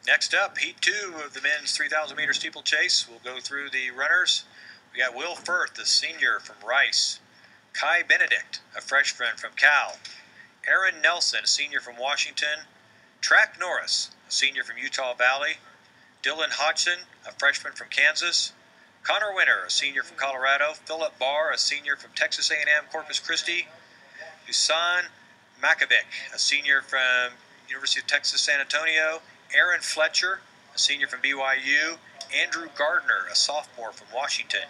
Next up, Heat 2 of the men's 3,000 meter steeplechase. We'll go through the runners. We got Will Firth, a senior from Rice. Kai Benedict, a freshman from Cal. Aaron Nelson, a senior from Washington. Track Norris, a senior from Utah Valley. Dylan Hodgson, a freshman from Kansas. Connor Winter, a senior from Colorado. Philipp Baar, a senior from Texas A&M Corpus Christi. Husan Makovic, a senior from University of Texas San Antonio. Aaron Fletcher, a senior from BYU. Andrew Gardner, a sophomore from Washington.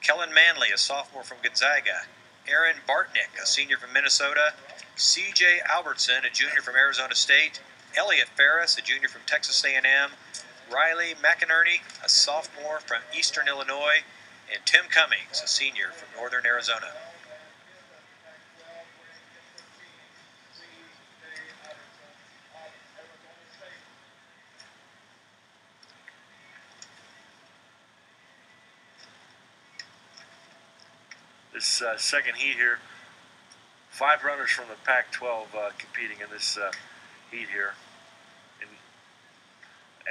Kellen Manley, a sophomore from Gonzaga. Aaron Bartnick, a senior from Minnesota. C.J. Albertson, a junior from Arizona State. Elliot Ferris, a junior from Texas A&M. Riley McInerney, a sophomore from Eastern Illinois. And Tim Cummings, a senior from Northern Arizona. This second heat here, 5 runners from the Pac-12 competing in this heat here. And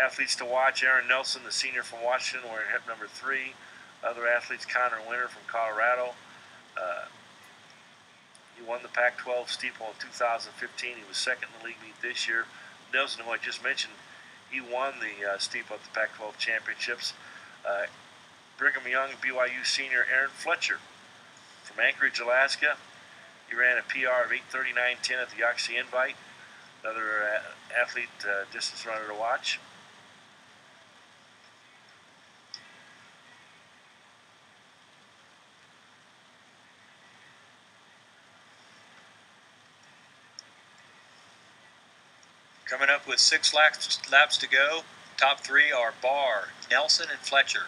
athletes to watch: Aaron Nelson, the senior from Washington, wearing hip number 3. Other athletes: Connor Winter from Colorado. He won the Pac-12 Steeple in 2015. He was second in the league meet this year. Nelson, who I just mentioned, he won the Steeple at the Pac-12 championships. Brigham Young BYU senior Aaron Fletcher from Anchorage, Alaska. He ran a PR of 8:39.10 at the Oxy Invite. Another athlete, distance runner to watch. Coming up with 6 laps to go. Top 3 are Baar, Nelson, and Fletcher.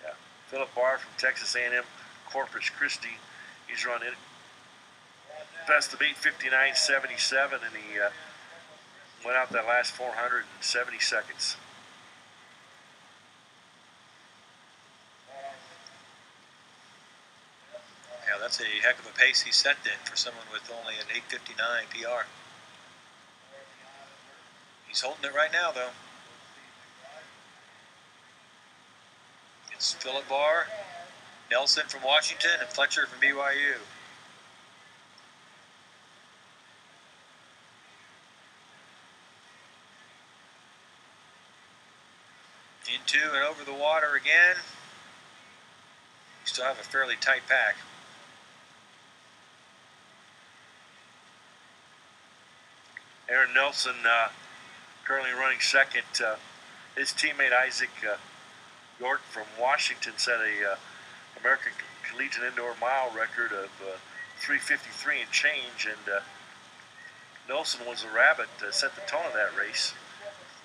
Yeah. Philipp Baar from Texas A&M Corpus Christi. He's run it best of 8:59.77, and he went out that last 470 seconds. Yeah, that's a heck of a pace he set then for someone with only an 8:59 PR. He's holding it right now, though. It's Philipp Baar, Nelson from Washington, and Fletcher from BYU. Into and over the water again. You still have a fairly tight pack. Aaron Nelson currently running second. His teammate Isaac York from Washington set a American Collegiate Indoor Mile record of 3:53 and change, and Nelson was a rabbit, set the tone of that race.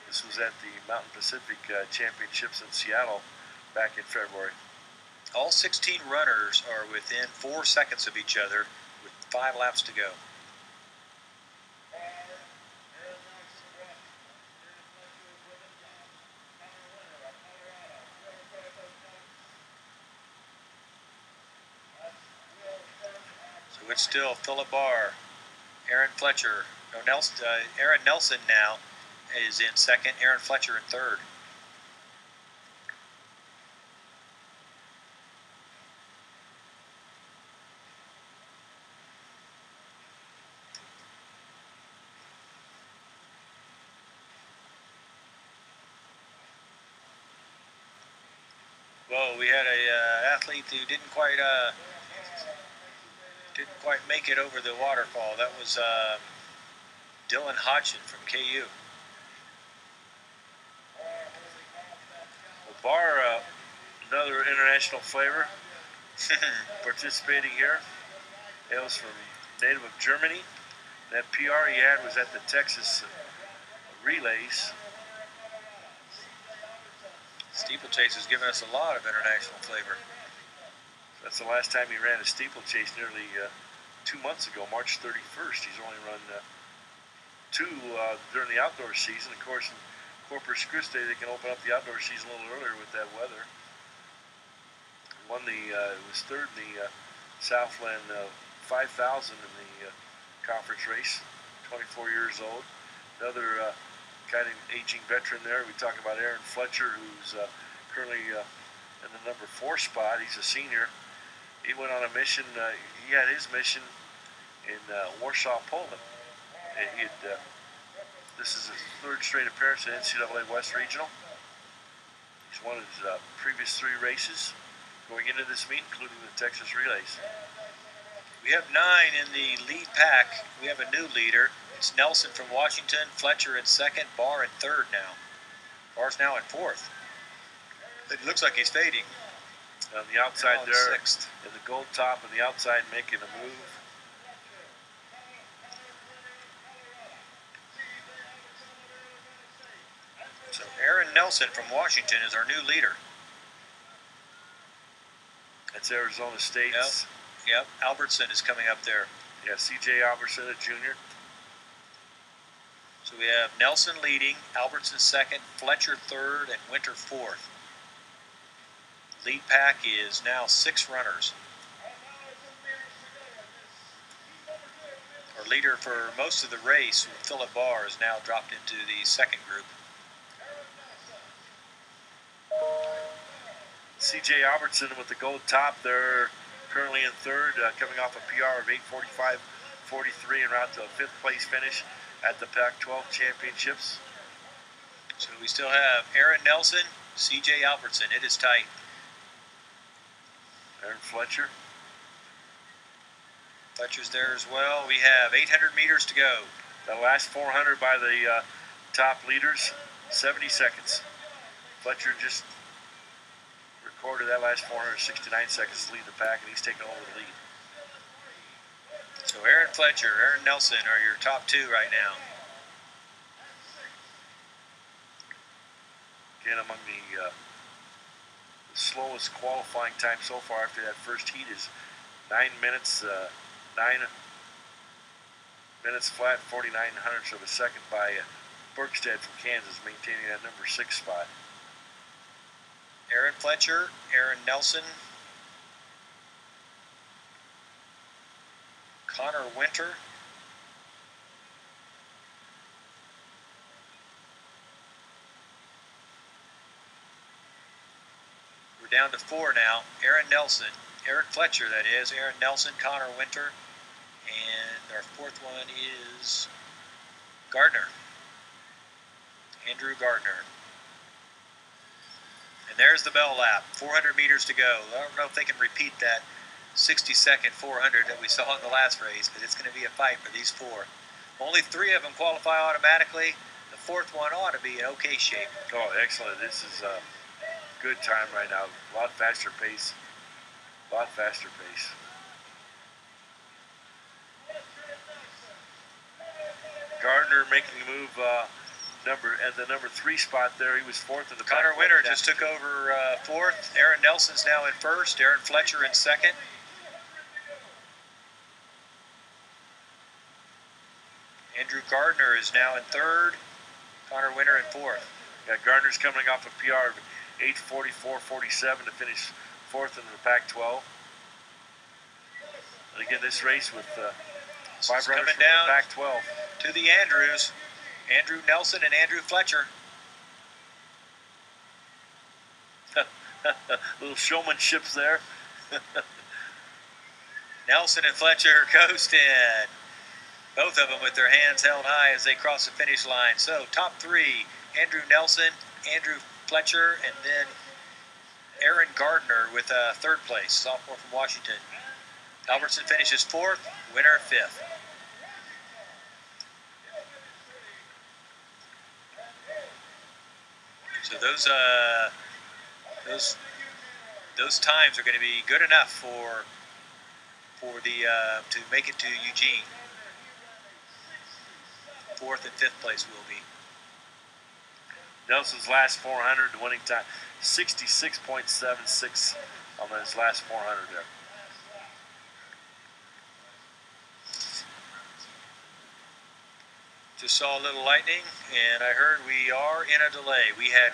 This was at the Mountain Pacific Championships in Seattle back in February. All 16 runners are within 4 seconds of each other with 5 laps to go. So it's still Philipp Baar, Aaron Fletcher, no, Aaron Nelson now is in second, Aaron Fletcher in third. Well, we had a athlete who didn't quite make it over the waterfall. That was Dylan Hodgson from KU. Well, Baar, another international flavor, participating here. Hails from native of Germany. That PR he had was at the Texas Relays. Steeplechase has given us a lot of international flavor. That's the last time he ran a steeplechase, nearly 2 months ago, March 31st. He's only run 2 during the outdoor season. Of course, in Corpus Christi, they can open up the outdoor season a little earlier with that weather. Won was third in the Southland 5,000 in the conference race. 24 years old. Another kind of aging veteran there. We talk about Aaron Fletcher, who's currently in the number 4 spot. He's a senior. He went on a mission. He had his mission in Warsaw, Poland. This is his 3rd straight appearance in NCAA West Regional. He's won his previous 3 races going into this meet, including the Texas Relays. We have 9 in the lead pack. We have a new leader. It's Nelson from Washington, Fletcher in 2nd, Baar in 3rd now. Baar's now in 4th. It looks like he's fading. On the outside there, 6th. In the gold top on the outside, making a move. So Aaron Nelson from Washington is our new leader. That's Arizona State's. Yep. Albertson is coming up there. Yeah, C.J. Albertson, a junior. So we have Nelson leading, Albertson 2nd, Fletcher 3rd, and Winter 4th. Lead pack is now 6 runners. Our leader for most of the race, Philipp Baar, is now dropped into the 2nd group. C.J. Albertson with the gold top there, currently in 3rd, coming off a PR of 8:45.43 en route to a 5th place finish at the Pac-12 Championships. So we still have Aaron Nelson, C.J. Albertson. It is tight. Aaron Fletcher. Fletcher's there as well. We have 800 meters to go. The last 400 by the top leaders, 70 seconds. Fletcher just recorded that last 469 seconds to lead the pack, and he's taking over the lead. So Aaron Fletcher, Aaron Nelson are your top 2 right now. Again, among the slowest qualifying time so far after that first heat is 9 minutes, 9 minutes flat, 49 hundredths of a second by Berkstead from Kansas, maintaining that number 6 spot. Aaron Fletcher, Aaron Nelson, Connor Winter, we're down to 4 now. Aaron Nelson, Aaron Fletcher, that is, Aaron Nelson, Connor Winter, and our 4th one is Gardner, Andrew Gardner. And there's the bell lap, 400 meters to go. I don't know if they can repeat that 60-second 400 that we saw in the last race, but it's going to be a fight for these 4. Only 3 of them qualify automatically. The 4th one ought to be in okay shape. Oh, excellent. This is a good time right now. A lot faster pace. A lot faster pace. Gardner making a move at the number 3 spot there. He was 4th in the Connor Winter just took over 4th. Aaron Nelson's now in 1st. Aaron Fletcher in 2nd. Andrew Gardner is now in 3rd. Connor Winter in 4th. Yeah, Gardner's coming off a PR of 8:44.47 to finish 4th in the Pac-12. And again, this race with 5 runners from the Pac-12. To the Andrews. Andrew Nelson and Andrew Fletcher. Little showmanship there. Nelson and Fletcher coasting. Both of them with their hands held high as they cross the finish line. So top 3, Andrew Nelson, Andrew Fletcher, and then Aaron Gardner with 3rd place, sophomore from Washington. Albertson finishes 4th, Winter 5th. So those times are going to be good enough for the to make it to Eugene. 4th and 5th place will be. Nelson's last 400 winning time 66.76 on his last 400 there. Just saw a little lightning, and I heard we are in a delay. We had